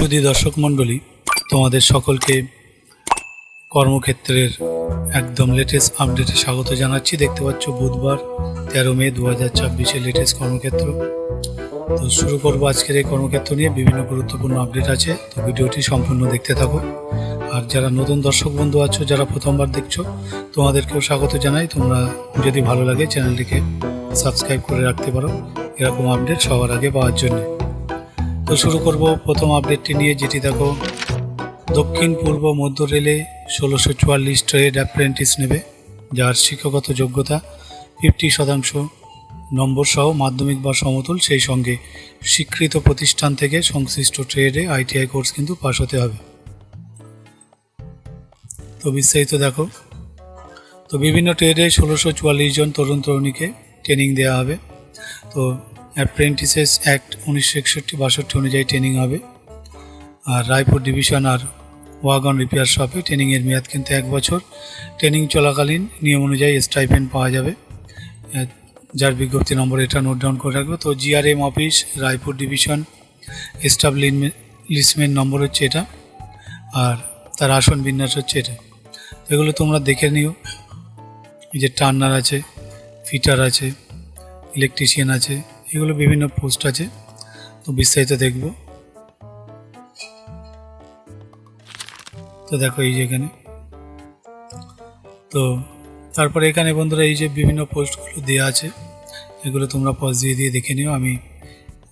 সুধী দর্শক মণ্ডলী, তোমাদের সকলকে কর্মক্ষেত্রের একদম লেটেস্ট আপডেটে স্বাগত জানাচ্ছি। দেখতে পাচ্ছ বুধবার 13 মে 2024 লেটেস্ট কর্মক্ষেত্র। তো শুরু করবো আজকের এই কর্মক্ষেত্র নিয়ে। বিভিন্ন গুরুত্বপূর্ণ আপডেট আছে, তো ভিডিওটি সম্পূর্ণ দেখতে থাকো। আর যারা নতুন দর্শক বন্ধু আছো, যারা প্রথমবার দেখছো, তোমাদেরকেও স্বাগত জানাই। তোমরা যদি ভালো লাগে চ্যানেলটিকে সাবস্ক্রাইব করে রাখতে পারো এরকম আপডেট সবার আগে পাওয়ার জন্য। তো শুরু করব প্রথম আপডেটটি নিয়ে, যেটি দেখো দক্ষিণ পূর্ব মধ্য রেলে 1644 ট্রেড অ্যাপ্রেন্টিস নেবে, যার শিক্ষাগত যোগ্যতা 50% নম্বর সহ মাধ্যমিক বা সমতুল, সেই সঙ্গে স্বীকৃত প্রতিষ্ঠান থেকে সংশ্লিষ্ট ট্রেডে ITI কোর্স কিন্তু পাশ হতে হবে। তো বিস্তারিত দেখো। তো বিভিন্ন ট্রেডে 1644 জন তরুণ তরুণীকে ট্রেনিং দেওয়া হবে। তো অ্যাপ্রেন্টিসেস অ্যাক্ট 1961-62 অনুযায়ী ট্রেনিং হবে। আর রায়পুর ডিভিশন আর ওয়াগন রিপেয়ার শপে ট্রেনিংয়ের মেয়াদ কিন্তু 1 বছর। ট্রেনিং চলাকালীন নিয়ম অনুযায়ী স্টাইপেন্ড পাওয়া যাবে, যার বিজ্ঞপ্তি নম্বর এটা নোট ডাউন করে রাখবে। তো GRM office Raipur division establishment number হচ্ছে এটা, আর তার আসন বিন্যাস হচ্ছে এটা। এগুলো তোমরা দেখে নিও। এই যে টার্নার আছে, ফিটার আছে, ইলেকট্রিশিয়ান আছে, এগুলো বিভিন্ন পোস্ট আছে। তো বিস্তারিত দেখব। তো দেখো এই যে এখানে, তো তারপরে এখানে বন্ধুরা এই যে বিভিন্ন পোস্টগুলো দেওয়া আছে, এগুলো তোমরা পজ দিয়ে দিয়ে দেখে নিও। আমি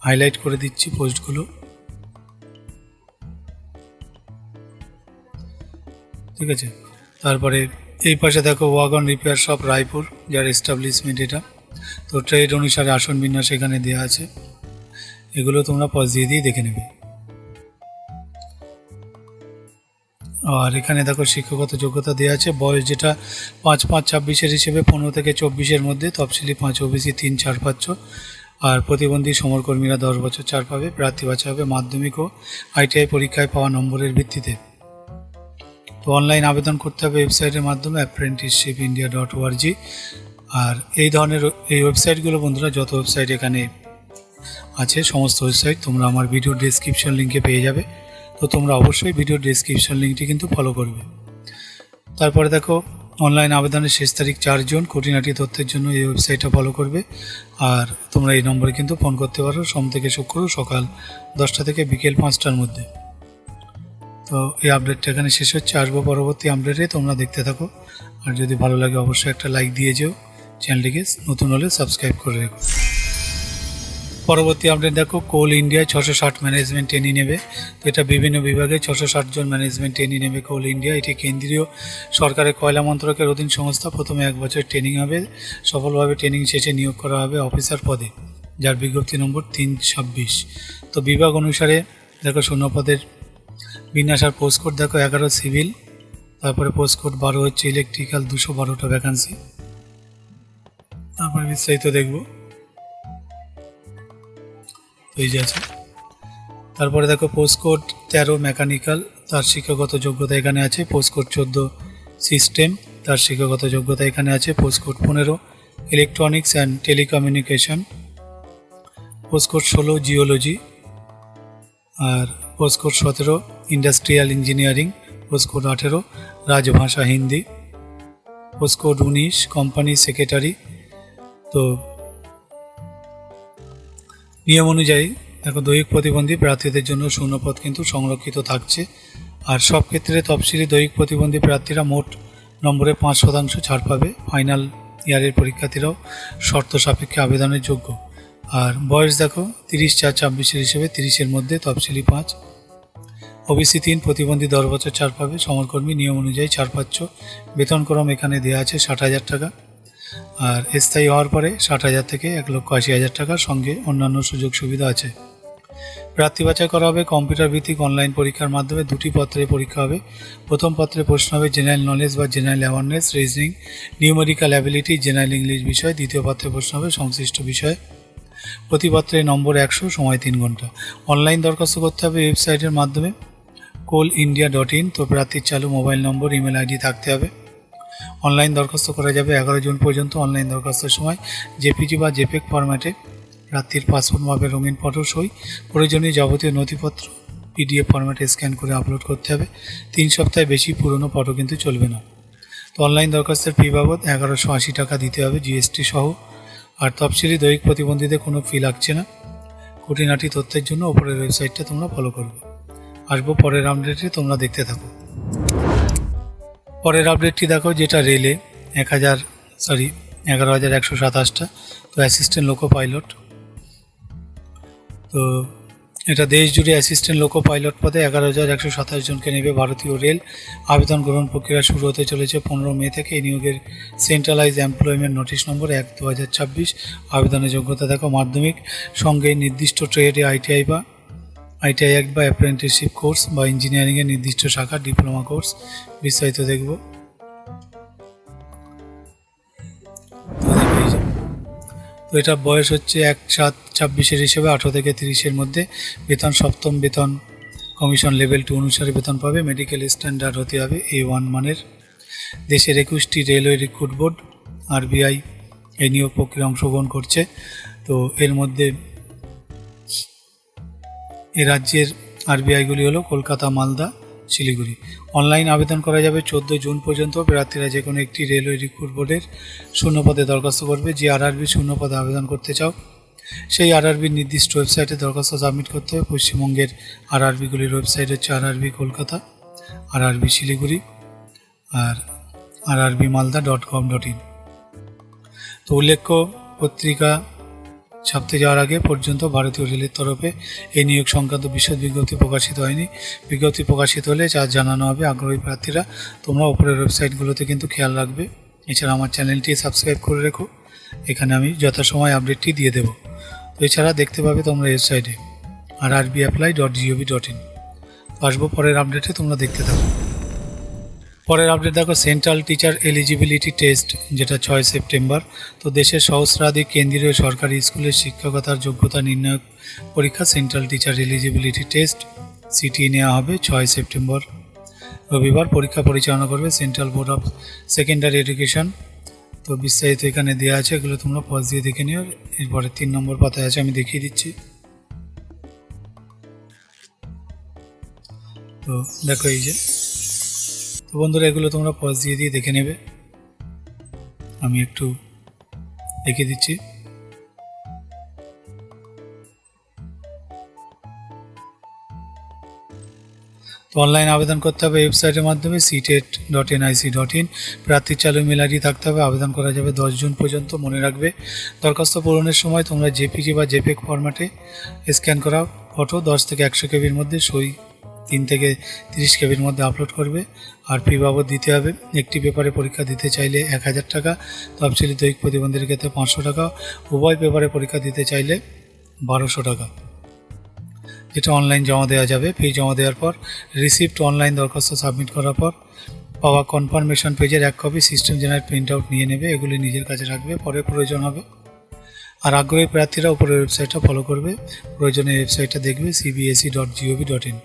হাইলাইট করে দিচ্ছি পোস্টগুলো, ঠিক আছে। তারপরে এই পাশে দেখো ওয়াগন রিপেয়ার শপ রায়পুর, যার এস্টাবলিশমেন্ট এটা। তো ট্রেড অনুসারে আসন বিন্যাস এখানে দেওয়া আছে, এগুলো তোমরা পজ দিয়ে দিয়ে দেখে নেবে। আর এখানে দেখো শিক্ষাগত যোগ্যতা দেওয়া আছে। বয়স যেটা 5-5-26 হিসেবে 15 থেকে 24 মধ্যে, তফসিলি 5, OBC 3, 4-5। আর প্রতিবন্ধী সমরকর্মীরা 10 বছর ছাড় পাবে। প্রার্থী বাছা হবে মাধ্যমিক ও ITI পরীক্ষায় পাওয়া নম্বরের ভিত্তিতে। তো অনলাইন আবেদন করতে হবে ওয়েবসাইটের মাধ্যমে apprenticeshipindia.org। আর এই ধরনের এই ওয়েবসাইটগুলো বন্ধুরা, যত ওয়েবসাইট এখানে আছে সমস্ত ওয়েবসাইট তোমরা আমার ভিডিও ডেসক্রিপশন লিঙ্কে পেয়ে যাবে। তো তোমরা অবশ্যই ভিডিও ডেসক্রিপশন লিঙ্কটি কিন্তু ফলো করবে। তারপরে দেখো অনলাইন আবেদনের শেষ তারিখ 4 জুন। খুঁটিনাটি তথ্যের জন্য এই ওয়েবসাইটটা ফলো করবে। আর তোমরা এই নম্বরে কিন্তু ফোন করতে পারো সোম থেকে শুক্র সকাল 10টা থেকে বিকেল 5টার মধ্যে। তো এই আপডেটটা এখানে শেষ হচ্ছে। আসবো পরবর্তী আপডেটে, তোমরা দেখতে থাকো। আর যদি ভালো লাগে অবশ্যই একটা লাইক দিয়ে যেও, চ্যানেলটিকে নতুন হলে সাবস্ক্রাইব করে রেখো। পরবর্তী আপডেট দেখো, কোল ইন্ডিয়ায় 660 ম্যানেজমেন্ট ট্রেনি নেবে। তো এটা বিভিন্ন বিভাগে 660 জন ম্যানেজমেন্ট ট্রেনি নেবে কোল ইন্ডিয়া। এটি কেন্দ্রীয় সরকারের কয়লা মন্ত্রকের অধীন সংস্থা। প্রথমে 1 বছর ট্রেনিং হবে। সফলভাবে ট্রেনিং শেষে নিয়োগ করা হবে অফিসার পদে, যার বিজ্ঞপ্তি নম্বর 326। তো বিভাগ অনুসারে দেখো শূন্যপদের বিন্যাস আর পোস্ট কোড দেখো 11 সিভিল, তারপরে পোস্ট কোড 12 হচ্ছে ইলেকট্রিক্যাল, 212টা ভ্যাকান্সি। তারপরে বিস্তারিত দেখব এই যে আছে। তারপরে দেখো পোস্ট কোড 13 মেকানিক্যাল, তার শিক্ষাগত যোগ্যতা এখানে আছে। পোস্ট কোড 14 সিস্টেম, তার শিক্ষাগত যোগ্যতা এখানে আছে। Post code 15 electronics and telecommunication. Post code 16 geology. আর post code 17 industrial engineering. Post code 18 রাজভাষা Hindi. Post code 19 company secretary. তো নিয়ম অনুযায়ী দেখো দৈহিক প্রতিবন্ধী প্রার্থীদের জন্য শূন্যপদ কিন্তু সংরক্ষিত থাকছে। আর সব ক্ষেত্রে তফসিলি দৈহিক প্রতিবন্ধী প্রার্থীরা মোট নম্বরে 5% ছাড় পাবে। ফাইনাল ইয়ারের পরীক্ষার্থীরাও শর্ত সাপেক্ষে আবেদনের যোগ্য। আর বয়স দেখো 30-4-26 হিসেবে 30-এর মধ্যে, তফসিলি 5, OBC 3, প্রতিবন্ধী 10 বছর ছাড় পাবে। সমরকর্মী নিয়ম অনুযায়ী ছাড় পাচ্ছ। বেতনক্রম এখানে দেওয়া আছে 60,000 টাকা। আর স্থায়ী হওয়ার পরে 60,000 থেকে 1,80,000 টাকার সঙ্গে অন্যান্য সুযোগ সুবিধা আছে। প্রার্থী বাছাই করা হবে কম্পিউটার ভিত্তিক অনলাইন পরীক্ষার মাধ্যমে। 2টি পত্রে পরীক্ষা হবে। প্রথম পত্রে প্রশ্ন হবে জেনারেল নলেজ বা general awareness, reasoning, numerical ability, general English বিষয়। দ্বিতীয় পত্রে প্রশ্ন হবে সংশ্লিষ্ট বিষয়। প্রতি পত্রে নম্বর 100, সময় 3 ঘন্টা। অনলাইন দরখাস্ত করতে হবে ওয়েবসাইটের মাধ্যমে coalindia.in। তো প্রার্থীর চালু মোবাইল নম্বর, ইমেল ID থাকতে হবে। অনলাইন দরখাস্ত করা যাবে 11 জুন পর্যন্ত। অনলাইন দরখাস্তের সময় JPG বা JPEG ফরম্যাটে প্রার্থীর পাসপোর্ট মাপের রঙিন ফটো, সই, প্রয়োজনীয় যাবতীয় নথিপত্র PDF ফরম্যাটে স্ক্যান করে আপলোড করতে হবে। 3 সপ্তাহের বেশি পুরনো ফটো কিন্তু চলবে না। তো অনলাইন দরখাস্তের ফি বাবদ 1180 টাকা দিতে হবে GST সহ। আর তফসিলি দৈহিক প্রতিবন্ধীদের কোনো ফি লাগছে না। খুঁটিনাটি তথ্যের জন্য ওপরের ওয়েবসাইটটা তোমরা ফলো করবে। আসবো পরের আপডেটে, তোমরা দেখতে থাকো। পরের আপডেটটি দেখো, যেটা রেলে 11,127টা। তো অ্যাসিস্ট্যান্ট লোকো পাইলট, তো এটা দেশ জুড়ে অ্যাসিস্ট্যান্ট লোকো পাইলট পদে 11,127 জনকে নেবে ভারতীয় রেল। আবেদন গ্রহণ প্রক্রিয়া শুরু হতে চলেছে 15 মে থেকে। এই নিয়োগের সেন্ট্রালাইজ এমপ্লয়মেন্ট নোটিশ নম্বর 1/2026। আবেদনের যোগ্যতা দেখো মাধ্যমিক, সঙ্গে নির্দিষ্ট ট্রেডে ITI অ্যাক্ট বা অ্যাপ্রেন্টিসশিপ কোর্স বা ইঞ্জিনিয়ারিংয়ের নির্দিষ্ট শাখা ডিপ্লোমা কোর্স। বিস্তারিত দেখব। তো এটা বয়স হচ্ছে 1/7/26 হিসেবে 18 থেকে 30-এর মধ্যে। বেতন সপ্তম বেতন কমিশন লেভেল 2 অনুসারে বেতন পাবে। মেডিকেল স্ট্যান্ডার্ড হতে হবে A1 মানের। দেশের 21টি রেলওয়ে রিক্রুট বোর্ড RBI এই নিয়োগ প্রক্রিয়া অংশগ্রহণ করছে। তো এর মধ্যে এ রাজ্যের RBIগুলি হলো কলকাতা, মালদা, শিলিগুড়ি। অনলাইন আবেদন করা যাবে 14 জুন পর্যন্ত। প্রার্থীরা যে কোনো একটি রেলওয়ে রিক্রুট বোর্ডের শূন্য পদে দরখাস্ত করবে। যে RRB শূন্য পদে আবেদন করতে চাও, সেই RRBর নির্দিষ্ট ওয়েবসাইটে দরখাস্ত সাবমিট করতে হবে। পশ্চিমবঙ্গের RRBগুলির ওয়েবসাইট হচ্ছে RRB কলকাতা, RRB শিলিগুড়ি আর rrbmalda.gov.in। তো উল্লেখ্য, পত্রিকা ছাপতে যাওয়ার আগে পর্যন্ত ভারতীয় রেলের তরফে এই নিয়োগ সংক্রান্ত বিশদ বিজ্ঞপ্তি প্রকাশিত হয়নি। বিজ্ঞপ্তি প্রকাশিত হলে যা জানানো হবে আগ্রহী প্রার্থীরা। তোমরা উপরের ওয়েবসাইটগুলোতে কিন্তু খেয়াল রাখবে। এছাড়া আমার চ্যানেলটি সাবস্ক্রাইব করে রেখো, এখানে আমি যথাসময় আপডেটটি দিয়ে দেবো। তো এছাড়া দেখতে পাবে তোমরা ওয়েবসাইটে rrbapply.gov.in। আসবো পরের আপডেটে, তোমরা দেখতে থাকো। পরের আপডেট দেখো, সেন্ট্রাল টিচার এলিজিবিলিটি টেস্ট, যেটা 6 সেপ্টেম্বর। তো দেশের সহস্রাধিক কেন্দ্রীয় সরকারি স্কুলের শিক্ষকতার যোগ্যতা নির্ণায়ক পরীক্ষা central teacher eligibility test CTE নেওয়া হবে 6 সেপ্টেম্বর রবিবার। পরীক্ষা পরিচালনা করবে central board of secondary education. তো বিস্তারিত এখানে দেওয়া আছে, এগুলো তোমরা পজ দিয়ে দেখে নিও। এরপরে 3 নম্বর পাতায় আছে, আমি দেখিয়ে দিচ্ছি। তো দেখো এই যে, তো বন্ধুরা এগুলো তোমরা পজ দিয়ে দেখে নেবে, আমি একটু দেখিয়ে দিচ্ছি। তো অনলাইন আবেদন করতে হবে ওয়েবসাইটের মাধ্যমে ctet.nic.in। প্রার্থীর চালু মেল ID থাকতে হবে। আবেদন করা যাবে 10 জুন পর্যন্ত। মনে রাখবে, দরখাস্ত পূরণের সময় তোমরা JPG বা JPEG ফরম্যাটে স্ক্যান করা ফটো 10 থেকে 100 কেবির মধ্যে, সই 3 থেকে 30 কেবির মধ্যে আপলোড করবে। আর ফি বাবদ দিতে হবে, একটি পেপারে পরীক্ষা দিতে চাইলে 1000 টাকা, তফসিলি দৈহিক প্রতিবন্ধীর ক্ষেত্রে 500 টাকা, উভয় পেপারে পরীক্ষা দিতে চাইলে 1200 টাকা, যেটা অনলাইন জমা দেওয়া যাবে। ফি জমা দেওয়ার পর রিসিপ্ট অনলাইন দরখাস্ত সাবমিট করার পর পাওয়া কনফার্মেশন পেজের 1 copy system generate print out নিয়ে নেবে। এগুলি নিজের কাছে রাখবে, পরে প্রয়োজন হবে। আর আগ্রহী প্রার্থীরা উপরের ওয়েবসাইটটা ফলো করবে, প্রয়োজনে ওয়েবসাইটটা দেখবে cbse.gov.in।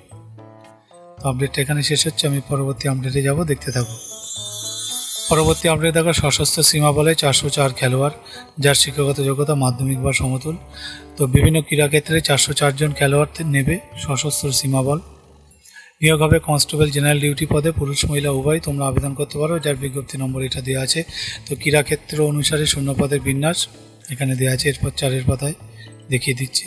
তো আপডেটটা এখানে শেষ হচ্ছে, আমি পরবর্তী আপডেটে যাব, দেখতে থাকো। পরবর্তী আপডেট দেখো, সশস্ত্র সীমা বলে 404 খেলোয়াড়, যার শিক্ষাগত যোগ্যতা মাধ্যমিক বা সমতুল। তো বিভিন্ন ক্রীড়াক্ষেত্রে 404 জন খেলোয়াড় নেবে সশস্ত্র সীমা বল। নিয়োগ হবে কনস্টেবল জেনারেল ডিউটি পদে, পুরুষ মহিলা উভয়। তোমরা আবেদন করতে পারো, যার বিজ্ঞপ্তি নম্বর এটা দেওয়া আছে। তো ক্রীড়াক্ষেত্র অনুসারে শূন্য পদের বিন্যাস এখানে দেওয়া আছে। এরপর 4 পাতায় দেখিয়ে দিচ্ছি।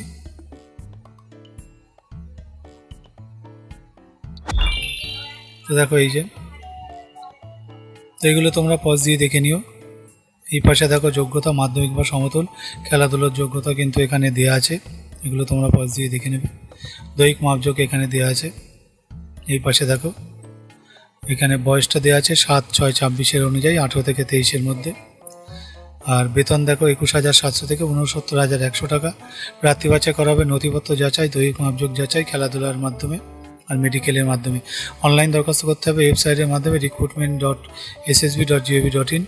তো দেখো এই যে, তো এগুলো তোমরা পজ দিয়ে দেখে নিও। এই পাশে দেখো যোগ্যতা মাধ্যমিক বা সমতুল, খেলাধুলার যোগ্যতা কিন্তু এখানে দেওয়া আছে, এগুলো তোমরা পজ দিয়ে দেখে নেবে। দৈহিক মাপযোগ এখানে দেওয়া আছে। এই পাশে দেখো, এখানে বয়সটা দেওয়া আছে 7/6/26 অনুযায়ী 18 থেকে 23-এর মধ্যে। আর বেতন দেখো 21,700 থেকে 69,100 টাকা। প্রার্থী বাছাই করা হবে নথিপত্র যাচাই, দৈহিক মাপযোগ যাচাই, খেলাধুলার মাধ্যমে আর মেডিকেলের মাধ্যমে। অনলাইন দরখাস্ত করতে হবে ওয়েবসাইটের মাধ্যমে recruitment.ssb.gov.in।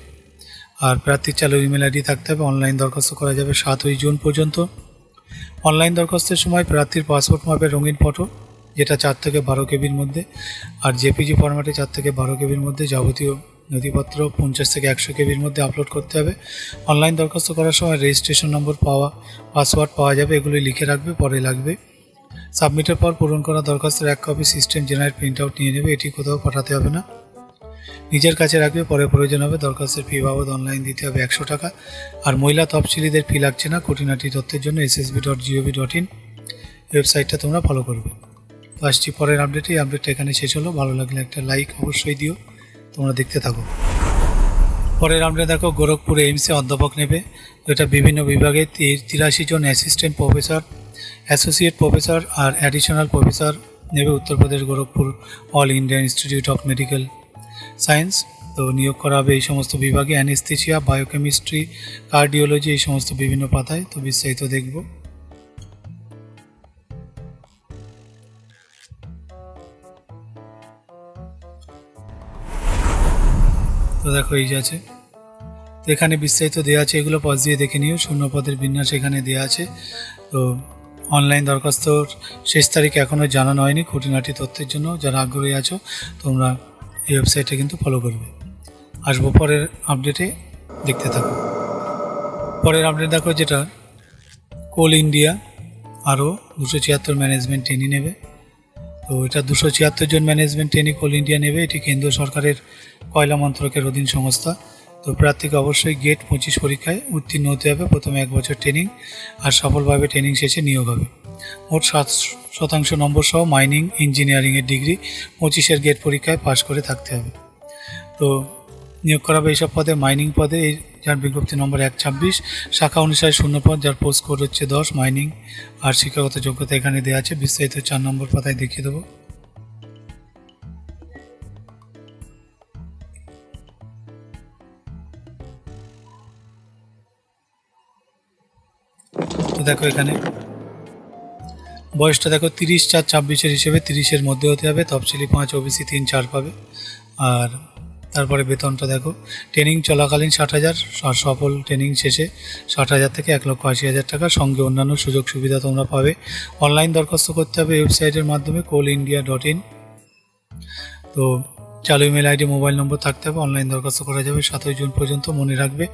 আর প্রার্থীর চালু ইমেল ID থাকতে হবে। অনলাইন দরখাস্ত করা যাবে 7 জুন পর্যন্ত। অনলাইন দরখাস্তের সময় প্রার্থীর পাসপোর্ট মাপের রঙিন ফটো, যেটা 4 থেকে 12 কেবির মধ্যে, আর JPG ফরম্যাটে 4 থেকে 12 কেবির মধ্যে যাবতীয় নথিপত্র 50 থেকে 100 কেবির মধ্যে আপলোড করতে হবে। অনলাইন দরখাস্ত করার সময় রেজিস্ট্রেশন নম্বর পাসওয়ার্ড পাওয়া যাবে, এগুলি লিখে রাখবে, পরে লাগবে। সাবমিটের পর পূরণ করা দরখাস্তের এক copy system generate print out নিয়ে নেবে, এটি কোথাও পাঠাতে হবে না, নিজের কাছে রাখবে, পরে প্রয়োজন হবে। দরখাস্তের ফি বাবদ অনলাইন দিতে হবে 100 টাকা। আর মহিলা তফসিলিদের ফি লাগছে না। খুঁটিনাটি তথ্যের জন্য ssb.gov.in ওয়েবসাইটটা তোমরা ফলো করবে। তো আসছি পরের আপডেটে। এই আপডেটটা এখানে শেষ হলো। ভালো লাগলে একটা লাইক অবশ্যই দিও। তোমরা দেখতে থাকো। পরের আপডেট দেখো, গোরখপুরে এইমসে অধ্যাপক নেবে। তো এটা বিভিন্ন বিভাগে 83 জন অ্যাসিস্ট্যান্ট প্রফেসর, অ্যাসোসিয়েট প্রফেসর আর অ্যাডিশনাল প্রফেসর নেবে Uttar Pradesh Gorakhpur all India institute of medical science. তো নিয়োগ করা হবে এই সমস্ত বিভাগে, অ্যানেস্থেসিয়া, বায়োকেমিস্ট্রি, কার্ডিওলজি, এই সমস্ত বিভিন্ন পাতায়। তো বিস্তারিত দেখব। তো দেখো এই যে আছে, তো এখানে বিস্তারিত দেওয়া আছে, এগুলো পজ দিয়ে দেখে নিও। শূন্য পদের বিন্যাস এখানে দেওয়া আছে। তো অনলাইন দরখাস্তর শেষ তারিখ এখনও জানানো হয়নি। খুঁটিনাটি তথ্যের জন্য যারা আগ্রহী আছো তোমরা এই ওয়েবসাইটে কিন্তু ফলো করবে। আসবো পরের আপডেটে, দেখতে থাকো। পরের আপডেট দেখো, যেটা কোল ইন্ডিয়া আরও 276 ম্যানেজমেন্ট ট্রেনি নেবে। তো এটা 276 জন ম্যানেজমেন্ট ট্রেনি কোল ইন্ডিয়া নেবে। এটি কেন্দ্র সরকারের কয়লা মন্ত্রকের অধীন সংস্থা। তো প্রার্থীকে অবশ্যই গেট 25 পরীক্ষায় উত্তীর্ণ হতে হবে। প্রথমে 1 বছর ট্রেনিং আর সফলভাবে ট্রেনিং শেষে নিয়োগ হবে। মোট 7% নম্বর সহ মাইনিং ইঞ্জিনিয়ারিংয়ের ডিগ্রি 25-এর গেট পরীক্ষায় পাশ করে থাকতে হবে। তো নিয়োগ করা হবে এইসব পদে, মাইনিং পদে, যার বিজ্ঞপ্তি নম্বর 126, শাখা অনুসারে 0 পদ, যার পোস্ট কোড হচ্ছে 10, মাইনিং। আর শিক্ষাগত যোগ্যতা এখানে দেওয়া আছে, বিস্তারিত 4 নম্বর পাতায় দেখিয়ে দেবো। তো দেখো এখানে বয়সটা দেখো 30/4/26 হিসেবে 30-এর মধ্যে হতে হবে। তফসিলি 5, ওবিসি 3-4 পাবে। আর তারপরে বেতনটা দেখো, ট্রেনিং চলাকালীন 60,000 আর সফল ট্রেনিং শেষে 60,000 থেকে 1,80,000 টাকা, সঙ্গে অন্যান্য সুযোগ সুবিধা তোমরা পাবে। অনলাইন দরখাস্ত করতে হবে ওয়েবসাইটের মাধ্যমে coalindia.in। তো চালু ইমেল আইডি, মোবাইল নম্বর থাকতে হবে। অনলাইন দরখাস্ত করা যাবে 7 জুন পর্যন্ত। মনে রাখবে,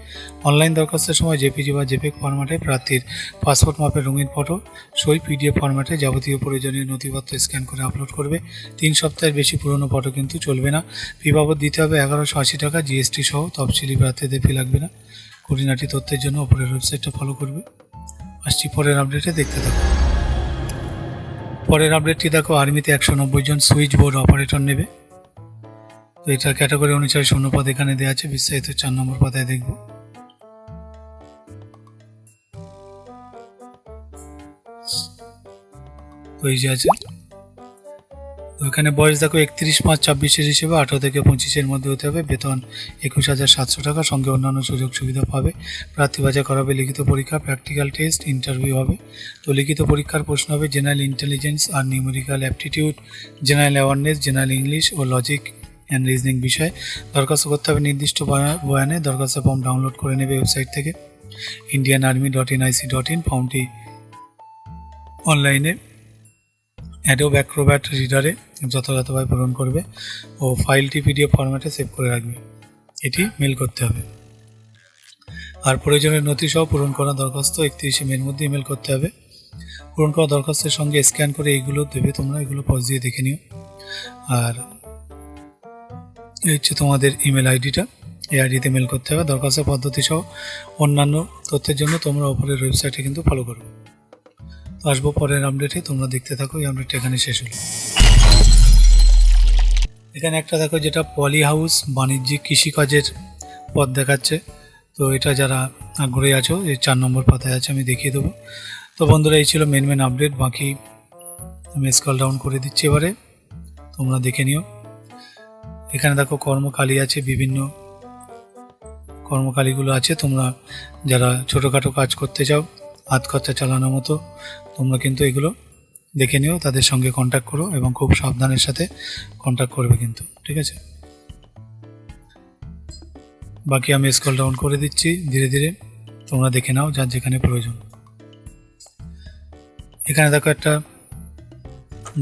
অনলাইন দরখাস্তের সময় জেপিজি বা জেপেগ ফরম্যাটে প্রার্থীর পাসপোর্ট মাপের রঙিন ফটো সই পিডিএফ ফরম্যাটে যাবতীয় প্রয়োজনীয় নথিপত্র স্ক্যান করে আপলোড করবে। 3 সপ্তাহের বেশি পুরনো ফটো কিন্তু চলবে না। ফি বাবদ দিতে হবে 1180 টাকা জিএসটি সহ। তফসিলি প্রার্থীদের ফি লাগবে না। খুঁটিনাটি তথ্যের জন্য ওপরের ওয়েবসাইটটা ফলো করবে। আসছি পরের আপডেটে, দেখতে থাকো। পরের আপডেটটি দেখো, আর্মিতে 190 জন সুইচ বোর্ড অপারেটর নেবে। তো এটা ক্যাটাগরি অনুসারে 0 পদ এখানে দেওয়া আছে, বিস্তারিত 4 নম্বর পাতায় দেখব। তো এই যে আছে, তো এখানে বয়স দেখো 31/5/26 হিসেবে 18 থেকে 25-এর মধ্যে হতে হবে। বেতন 21,700 টাকা, সঙ্গে অন্যান্য সুযোগ সুবিধা পাবে। প্রার্থী বাছাই করা হবে লিখিত পরীক্ষা, প্র্যাকটিক্যাল টেস্ট, ইন্টারভিউ হবে। তো লিখিত পরীক্ষার প্রশ্ন হবে জেনারেল ইন্টেলিজেন্স আর numerical aptitude, general awareness, general English ও লজিক অ্যান্ড রিজনিং বিষয়। দরখাস্ত করতে হবে নির্দিষ্ট বয়ানে। দরখাস্ত ফর্ম ডাউনলোড করে নেবে ওয়েবসাইট থেকে indianarmy.nic.in। ফর্মটি অনলাইনে অ্যাডোব অ্যাক্রোব্যাট রিডারে যথাযথভাবে পূরণ করবে ও ফাইলটি পিডিএফ ফরম্যাটে সেভ করে রাখবে। এটি মেল করতে হবে। আর প্রয়োজনীয় নথি সহ পূরণ করা দরখাস্ত 31 মের মধ্যে ইমেল করতে হবে। পূরণ করা দরখাস্তের সঙ্গে স্ক্যান করে এইগুলো দেবে তোমরা, এগুলো পজ দিয়ে দেখে নিও। আর এই হচ্ছে তোমাদের ইমেল আইডিটা, এই আইডিতে মেল করতে হবে। দরখাস্তের পদ্ধতি সহ অন্যান্য তথ্যের জন্য তোমরা ওপরের ওয়েবসাইটে কিন্তু ফলো করবে। তো আসবো পরের আপডেটে, তোমরা দেখতে থাকো। এই আপডেটটা এখানে শেষ হলো। এখানে একটা দেখো, যেটা পলি হাউস বাণিজ্যিক কৃষিকাজের পদ দেখাচ্ছে। তো এটা যারা আগ্রহী আছো, এই 4 নম্বর পাতায় আছে, আমি দেখিয়ে দেবো। তো বন্ধুরা, এই ছিল মেন আপডেট। বাকি আমি স্ক্রল ডাউন করে দিচ্ছি, এবারে তোমরা দেখে নিও। এখানে দেখো কর্মকালী আছে, বিভিন্ন কর্মকালীগুলো আছে। তোমরা যারা ছোটোখাটো কাজ করতে চাও, হাত খরচা চালানোর মতো, তোমরা কিন্তু এগুলো দেখে নিও, তাদের সঙ্গে কন্ট্যাক্ট করো এবং খুব সাবধানের সাথে কন্ট্যাক্ট করবে কিন্তু, ঠিক আছে। বাকি আমি স্ক্রল ডাউন করে দিচ্ছি ধীরে ধীরে, তোমরা দেখে নাও যার যেখানে প্রয়োজন। এখানে দেখো একটা,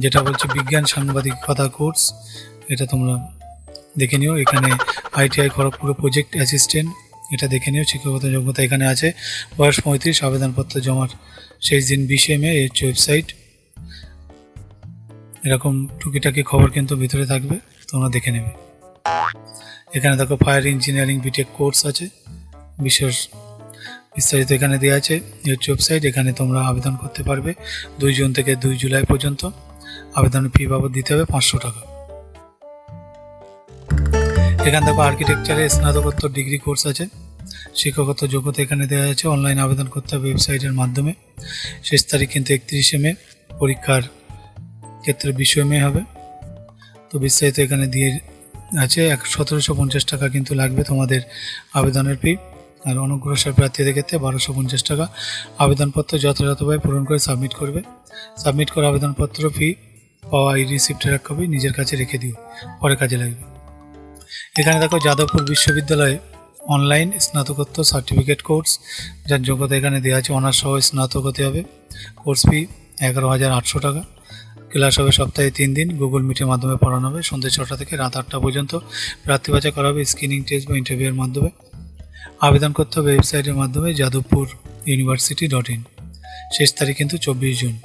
যেটা বলছে বিজ্ঞান সাংবাদিকতা কোর্স, এটা তোমরা দেখে নিও। এখানে ITI খড়গপুর প্রজেক্ট অ্যাসিস্ট্যান্ট, এটা দেখে নিও। শিক্ষাগত যোগ্যতা এখানে আছে। বয়স 35, আবেদনপত্র জমার শেষ দিন 20 মে, এই হচ্ছে ওয়েবসাইট। এরকম টুকিটাকি খবর কিন্তু ভিতরে থাকবে, তোমরা দেখে নেবে। এখানে দেখো ফায়ার ইঞ্জিনিয়ারিং বিটেক কোর্স আছে, বিস্তারিত এখানে দেওয়া আছে। হচ্ছে ওয়েবসাইট, এখানে তোমরা আবেদন করতে পারবে 2 জুন থেকে 2 জুলাই পর্যন্ত। আবেদনের ফি বাবদ দিতে হবে 500 টাকা। এখানে দেখো আর্কিটেকচারে স্নাতকোত্তর ডিগ্রি কোর্স আছে, শিক্ষকত্ব যোগ্যতা এখানে দেওয়া আছে। অনলাইন আবেদন করতে হবে ওয়েবসাইটের মাধ্যমে। শেষ তারিখ কিন্তু 31শে মে, পরীক্ষার ক্ষেত্রে 20 মে হবে। তো বিস্তারিত এখানে দিয়ে আছে। 1750 টাকা কিন্তু লাগবে তোমাদের আবেদনের ফি, আর অনগ্রসর প্রার্থীদের ক্ষেত্রে 1250 টাকা। আবেদনপত্র যথাযথভাবে পূরণ করে সাবমিট করবে। সাবমিট করা আবেদনপত্র ফি পাওয়া এই রিসিপ্টের এক কপি নিজের কাছে রেখে দিও, পরে কাজে লাগবে। এখানে দেখো যাদবপুর বিশ্ববিদ্যালয়ে অনলাইন স্নাতকোত্তর সার্টিফিকেট কোর্স, যার যোগ্যতা এখানে দেওয়া আছে। অনার্স সহ স্নাতক হতে হবে। কোর্স ফি 11,800 টাকা। ক্লাস হবে সপ্তাহে 3 দিন। গুগল মিটের মাধ্যমে পড়ানো হবে সন্ধ্যে 6টা থেকে রাত 8টা পর্যন্ত। প্রার্থী বাছাই করা হবে স্ক্রিনিং টেস্ট বা ইন্টারভিউয়ের মাধ্যমে। আবেদন করতে হবে ওয়েবসাইটের মাধ্যমে jadavpuruniversity.in। শেষ তারিখ কিন্তু 24 জুন।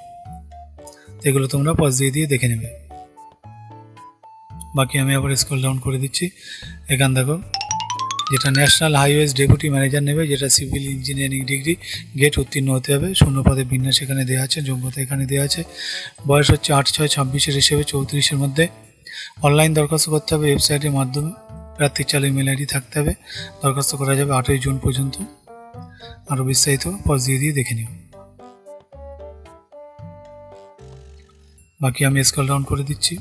এগুলো তোমরা পজ দিয়ে দেখে নেবে। বাকি আমি আবার স্ক্রল ডাউন করে দিচ্ছি। এখান দেখো যেটা ন্যাশনাল হাইওয়েজ ডেপুটি ম্যানেজার নেবে, যেটা সিভিল ইঞ্জিনিয়ারিং ডিগ্রি গেট উত্তীর্ণ হতে হবে। শূন্য পদে বিন্যাস এখানে দেওয়া আছে, যোগ্যতা এখানে দেওয়া আছে। বয়স হচ্ছে 8/6/26 হিসেবে 34-এর মধ্যে। অনলাইন দরখাস্ত করতে হবে ওয়েবসাইটের মাধ্যমে। প্রার্থীর চালু ইমেল আইডি থাকতে হবে। দরখাস্ত করা যাবে 8ই জুন পর্যন্ত। আরও বিস্তারিত পজ দিয়ে দেখে নিও। বাকি আমি স্ক্রল ডাউন করে দিচ্ছি।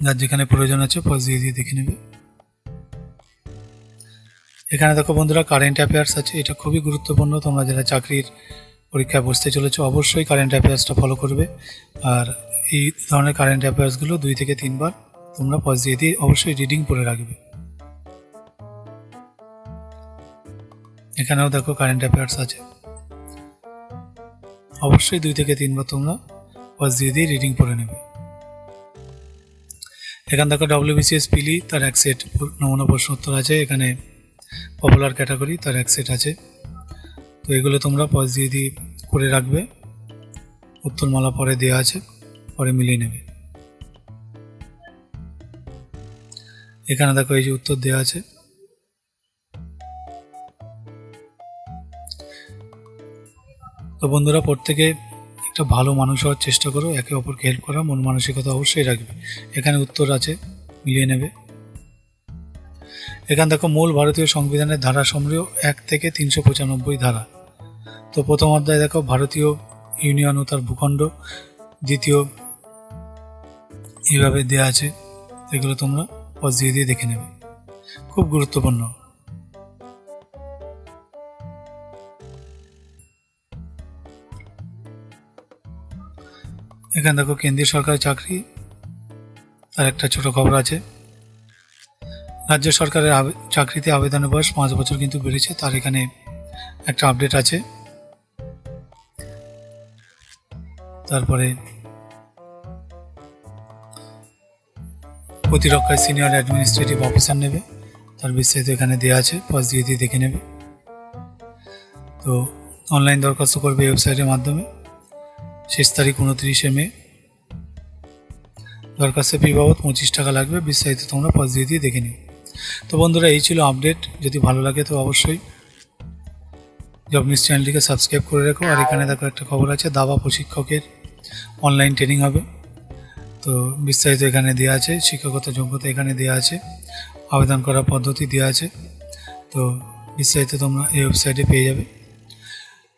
যার যেখানে প্রয়োজন আছে পজ দিয়ে দেখে নেবে। এখানে দেখো বন্ধুরা কারেন্ট অ্যাফেয়ার্স আছে, এটা খুবই গুরুত্বপূর্ণ। তোমরা যারা চাকরির পরীক্ষায় বসতে চলেছো অবশ্যই কারেন্ট অ্যাফেয়ার্সটা ফলো করবে। আর এই ধরনের কারেন্ট অ্যাফেয়ার্সগুলো 2 থেকে 3 বার তোমরা পজ দিয়ে অবশ্যই রিডিং পড়ে রাখবে। এখানেও দেখো কারেন্ট অ্যাফেয়ার্স আছে, অবশ্যই 2 থেকে 3 বার তোমরা পজ দিয়ে রিডিং পড়ে নেবে। এখানে দেখো WBCS পিলি তার 1 সেট নমুনা প্রশ্ন উত্তর আছে। এখানে পপুলার ক্যাটাগরি তার 1 সেট আছে। তো এগুলো তোমরা পজ দিয়ে করে রাখবে। উত্তরমালা পরে দেওয়া আছে, পরে মিলিয়ে নেবে। এখানে দেখো এই যে উত্তর দেওয়া আছে। তো বন্ধুরা প্রত্যেকে একটা ভালো মানুষ হওয়ার চেষ্টা করো, একে অপরকে হেল্প করা মন মানসিকতা অবশ্যই রাখবে। এখানে উত্তর আছে, মিলিয়ে নেবে। এখানে দেখো মূল ভারতীয় সংবিধানের ধারা সমূহ 1 থেকে 395 ধারা। তো প্রথম অধ্যায় দেখো ভারতীয় ইউনিয়ন ও তার ভূখণ্ড, দ্বিতীয় এইভাবে দেওয়া আছে। এগুলো তোমরা পজ দিয়ে দেখে নেবে, খুব গুরুত্বপূর্ণ। এখানে দেখো কেন্দ্রীয় সরকারি চাকরি তার একটা ছোট খবর আছে। রাজ্য সরকারের চাকরিতে আবেদনের বয়স 5 বছর কিন্তু বেড়েছে, তার এখানে একটা আপডেট আছে। তারপরে প্রতিরক্ষায় সিনিয়র অ্যাডমিনিস্ট্রেটিভ অফিসার নেবে, তার বিস্তারিত এখানে দেওয়া আছে, পজ দিয়ে দেখে নেবে। তো অনলাইন দরখাস্ত করবে ওয়েবসাইটের মাধ্যমে। শেষ তারিখ 29শে মে। দরখাস্তের ফি বাবদ 25 টাকা লাগবে। বিস্তারিত তোমরা পজ দিয়ে দেখে নিও। তো বন্ধুরা এই ছিল আপডেট। যদি ভালো লাগে তো অবশ্যই জব নিউজ চ্যানেলটিকে সাবস্ক্রাইব করে রেখো। আর এখানে দেখো একটা খবর আছে, দাবা প্রশিক্ষকের অনলাইন ট্রেনিং হবে। তো বিস্তারিত এখানে দেওয়া আছে, শিক্ষকতা যোগ্যতা এখানে দেওয়া আছে, আবেদন করার পদ্ধতি দেওয়া আছে। তো বিস্তারিত তোমরা এই ওয়েবসাইটে পেয়ে যাবে।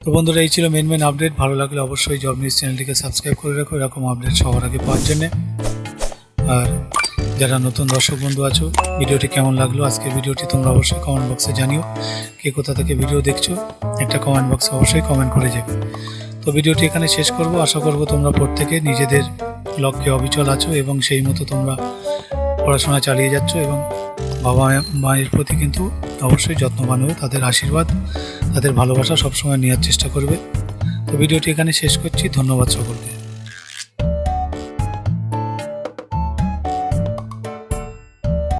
তো বন্ধুরা এই ছিল মেন আপডেট। ভালো লাগলে অবশ্যই জব নিউজ চ্যানেলটিকে সাবস্ক্রাইব করে রাখো এরকম আপডেট সবার আগে পাওয়ার জন্যে। আর যারা নতুন দর্শক বন্ধু আছো, ভিডিওটি কেমন লাগলো আজকের ভিডিওটি তোমরা অবশ্যই কমেন্ট বক্সে জানিও। কে কোথা থেকে ভিডিও দেখছো একটা কমেন্ট বক্সে অবশ্যই কমেন্ট করে যাবে। তো ভিডিওটি এখানে শেষ করব। আশা করব তোমরা প্রত্যেকে নিজেদের লক্ষ্যে অবিচল আছো এবং সেই মতো তোমরা পড়াশোনা চালিয়ে যাচ্ছ এবং বাবা মায়ের প্রতি কিন্তু অবশ্যই যত্নবান হবে। তাদের আশীর্বাদ, তাদের ভালোবাসা সবসময় নেওয়ার চেষ্টা করবে। তো ভিডিওটি এখানে শেষ করছি। ধন্যবাদ সকলকে।